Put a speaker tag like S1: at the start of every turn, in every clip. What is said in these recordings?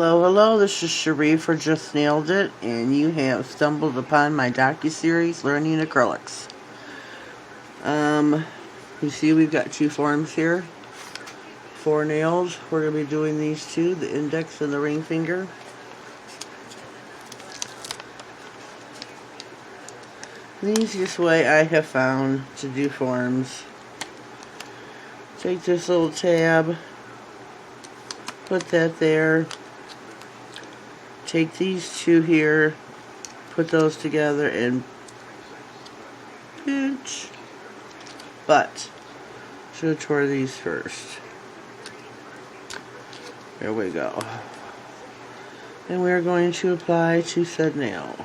S1: Hello, hello, this is Sharif for Just Nailed It, and you have stumbled upon my Docuseries Learning Acrylics. You see we've got two forms here, 4 nails. We're going to be doing these two, the index and the ring finger. The easiest way I have found to do forms, take this little tab, put that there, take these two here, put those together and pinch. But should have tore these first. There we go. And we're going to apply to said nail.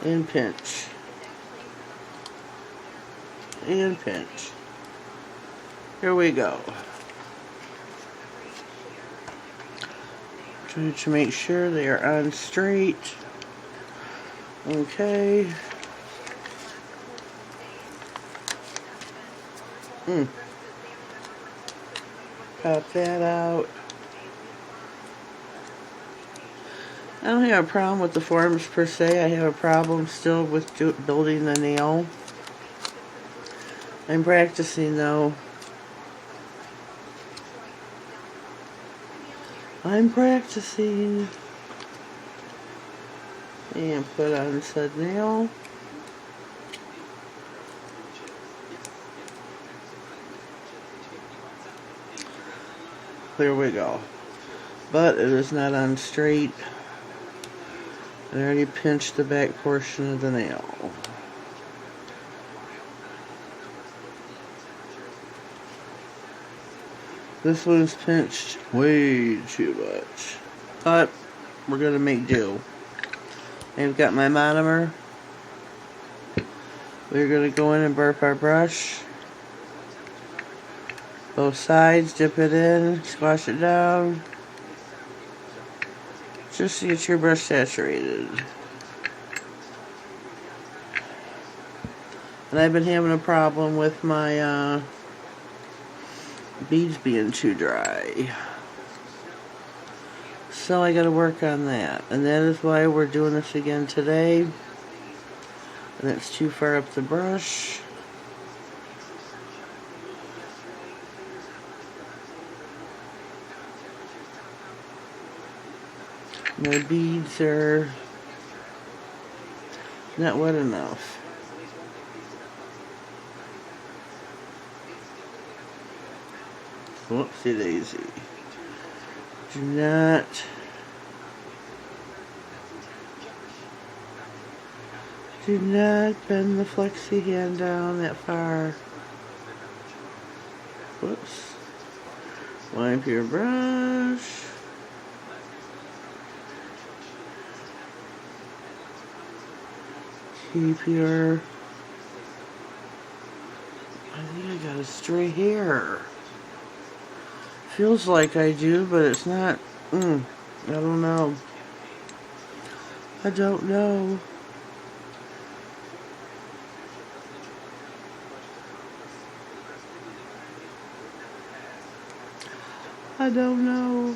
S1: And pinch. And pinch. Here we go. Trying to make sure they are on straight. Okay. Pop that out. I don't have a problem with the forms per se. I have a problem still with building the nail. I'm practicing though. I'm practicing. And put on said nail. There we go. But it is not on straight. I already pinched the back portion of the nail. This one's pinched way too much. But we're going to make do. I've got my monomer. We're going to go in and burp our brush. Both sides, dip it in, squash it down. Just to get your brush saturated. And I've been having a problem with my beads being too dry. So I gotta work on that. And that is why we're doing this again today. And it's too far up the brush. My beads are not wet enough. Whoopsie daisy. Do not bend the flexi hand down that far. Whoops. Wipe your brush. Keep your... I think I got a stray hair. Feels like I do, but it's not. I don't know. I don't know. I don't know.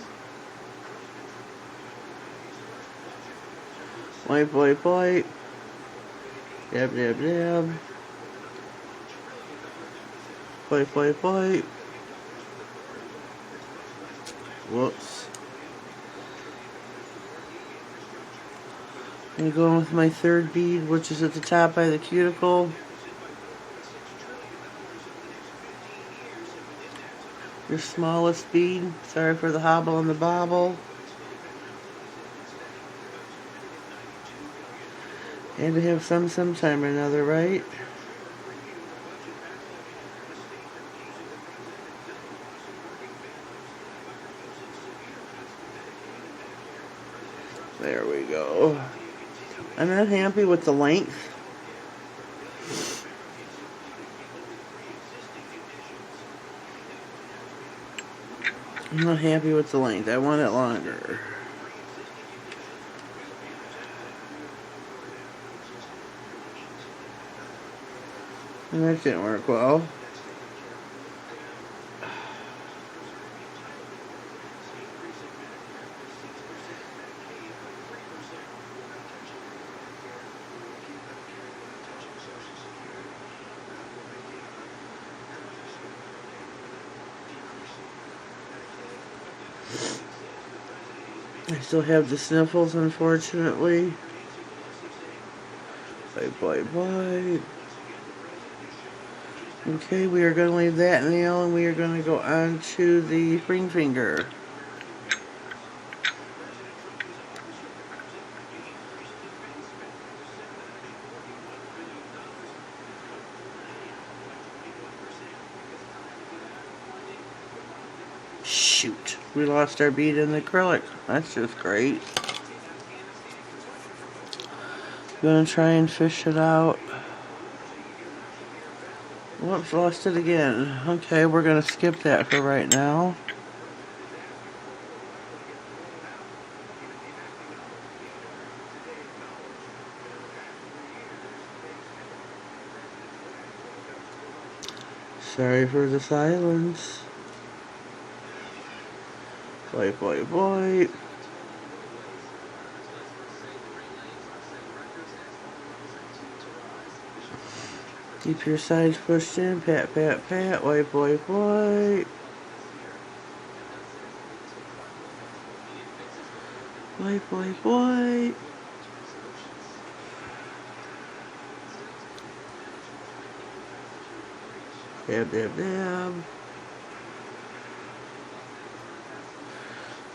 S1: Wipe, wipe, wipe. Dab, dab, dab. Wipe, wipe, wipe. Whoops. I'm going with my third bead, which is at the top by the cuticle. Your smallest bead. Sorry for the hobble and the bobble. And to have some sometime or another, right? There we go. I'm not happy with the length. I'm not happy with the length. I want it longer. And that didn't work well. I still have the sniffles, unfortunately. Wipe, wipe, wipe. Okay, we are going to leave that nail and we are going to go on to the ring finger. Shoot, we lost our bead in the acrylic. That's just great. Gonna try and fish it out. Whoops, lost it again. Okay, we're gonna skip that for right now. Sorry for the silence. Wipe, wipe, wipe. Keep your sides pushed in. Pat, pat, pat. Wipe, wipe, wipe. Wipe, wipe, wipe. Dab, dab, dab.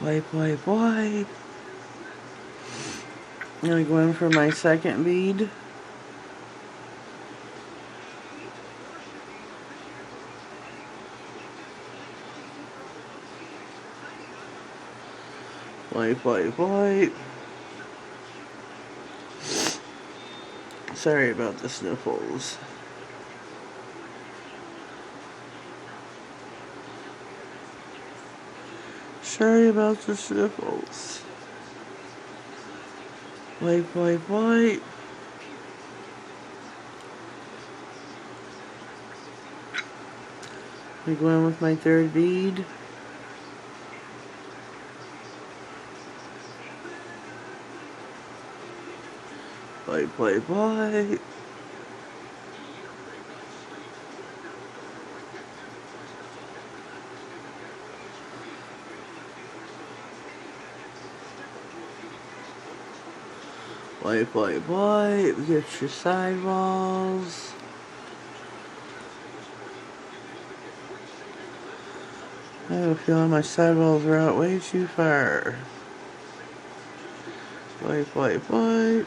S1: Wipe, wipe, wipe. I'm gonna go in for my second bead. Wipe, wipe, wipe. Sorry about the sniffles. Sorry about the sniffles. Wipe, wipe, wipe. I'm going with my third bead. Wipe, wipe, wipe. Wipe, wipe, wipe. Get your sidewalls. I have a feeling my sidewalls are out way too far. Wipe, wipe, wipe.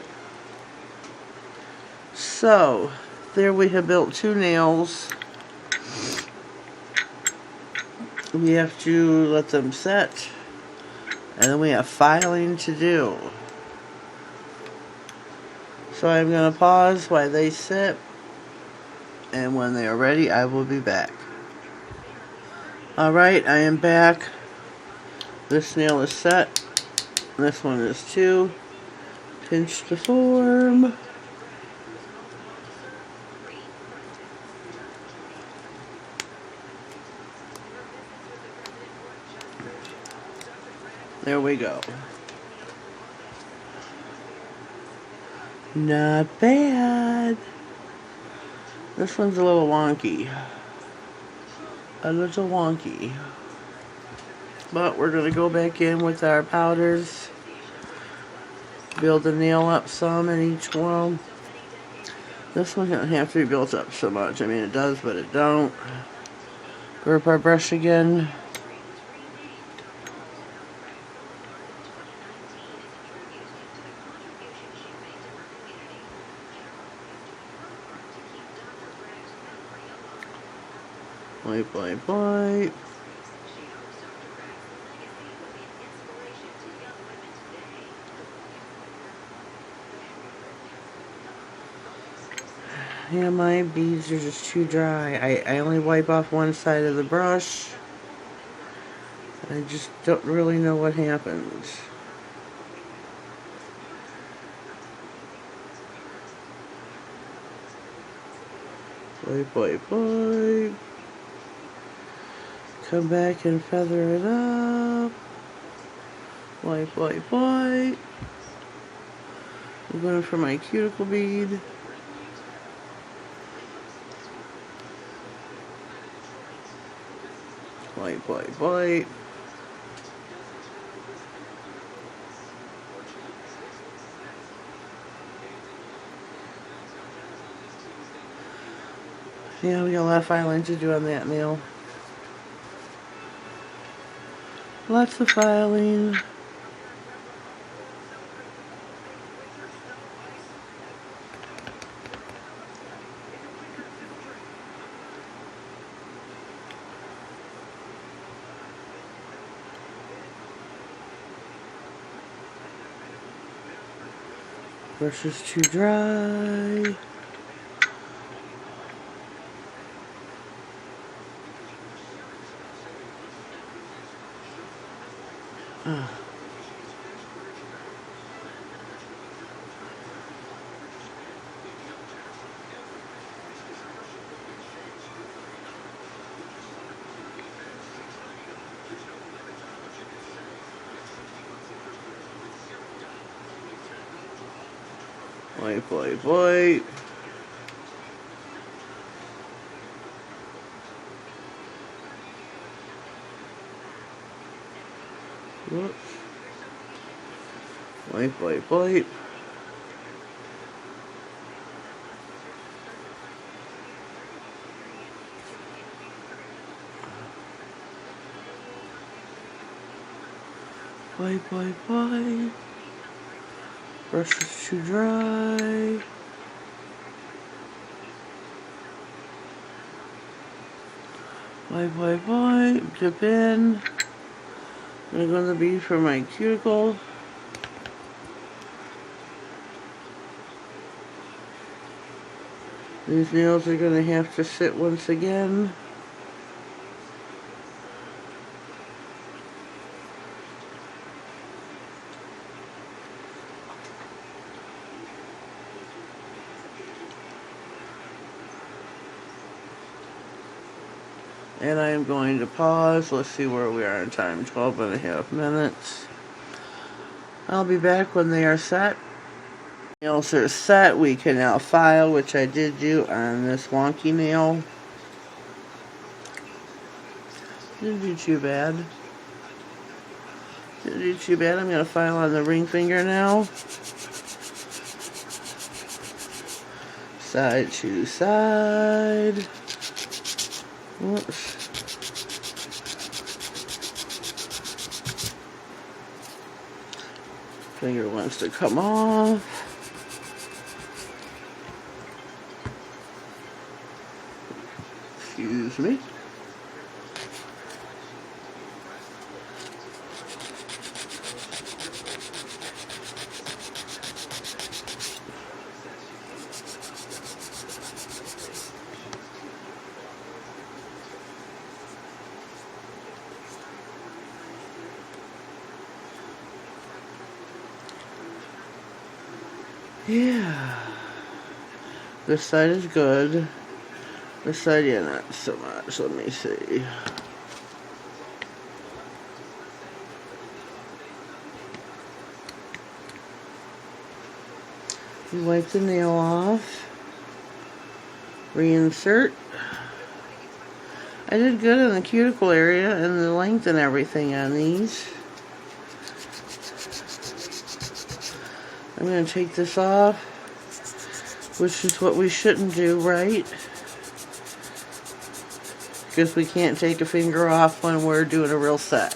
S1: So, there we have built two nails. We have to let them set, and then we have filing to do. So I'm going to pause while they sit, and when they are ready, I will be back. Alright, I am back. This nail is set. This one is too. Pinch the form. There we go. Not bad. This one's a little wonky. A little wonky. But we're going to go back in with our powders. Build the nail up some in each one. This one doesn't have to be built up so much. I mean, it does, but it don't. Grip our brush again. Wipe, wipe, wipe. Yeah, my beads are just too dry. I only wipe off one side of the brush. I just don't really know what happens. Wipe, wipe, wipe. Come back and feather it up. Wipe, wipe, wipe. I'm going for my cuticle bead. Wipe, wipe, wipe. Yeah, we got a lot of filing to do on that nail. Lots of filing. Brush is too dry. Wipe, wipe, wipe. Whoops. Wipe, wipe, wipe. Wipe, wipe, wipe. Brush is too dry. Wipe, wipe, wipe. Dip in. I'm going to be for my cuticle. These nails are going to have to sit once again. And I am going to pause. Let's see where we are in time. 12 and a half minutes. I'll be back when they are set. Nails are set. We can now file, which I did do on this wonky nail. Didn't do too bad. Didn't do too bad. I'm going to file on the ring finger now. Side to side. Whoops. Finger wants to come off. Excuse me. Yeah. This side is good. This side, yeah, not so much. Let me see. You wipe the nail off. Reinsert. I did good in the cuticle area and the length and everything on these. I'm going to take this off, which is what we shouldn't do, right? Because we can't take a finger off when we're doing a real set.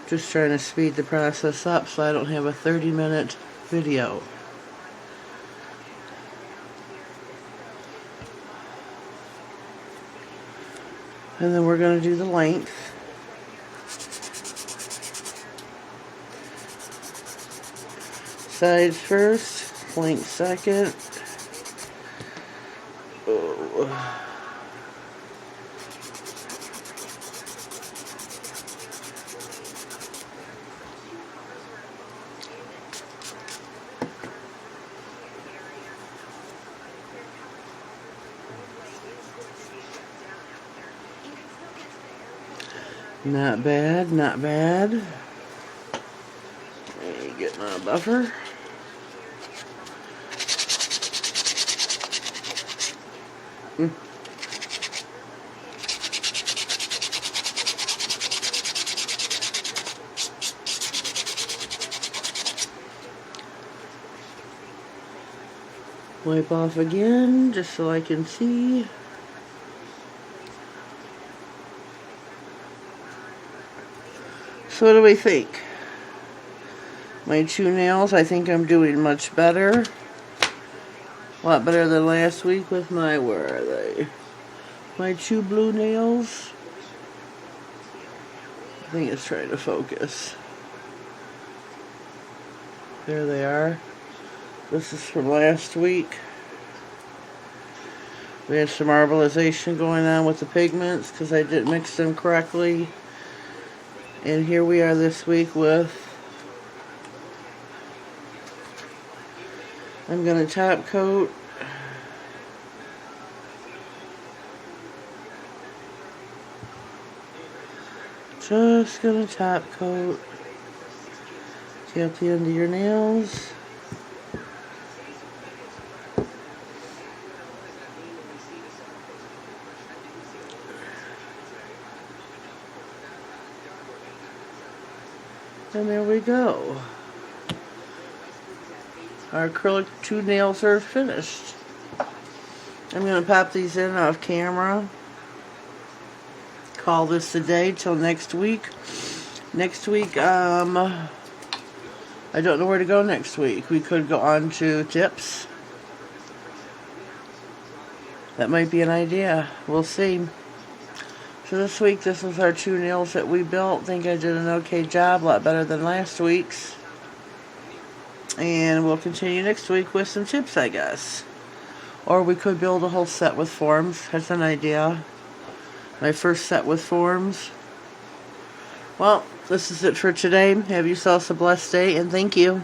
S1: Just trying to speed the process up so I don't have a 30-minute video. And then we're going to do the length. Sides first, length second. Oh. Not bad, not bad. Let me get my buffer. Wipe off again, just so I can see. So what do we think? My 2 nails, I think I'm doing much better. A lot better than last week with my, where are they? My 2 blue nails. I think it's trying to focus. There they are. This is from last week. We had some marbleization going on with the pigments because I didn't mix them correctly. And here we are this week with, I'm going to top coat. Just going to top coat. Get the end of your nails. And there we go. Our acrylic 2 nails are finished. I'm going to pop these in off camera. Call this a day till next week. Next week, I don't know where to go next week. We could go on to tips. That might be an idea. We'll see. So this week, this was our 2 nails that we built. I think I did an okay job, a lot better than last week's. And we'll continue next week with some tips, I guess. Or we could build a whole set with forms. That's an idea. My first set with forms. Well, this is it for today. Have yourselves a blessed day, and thank you.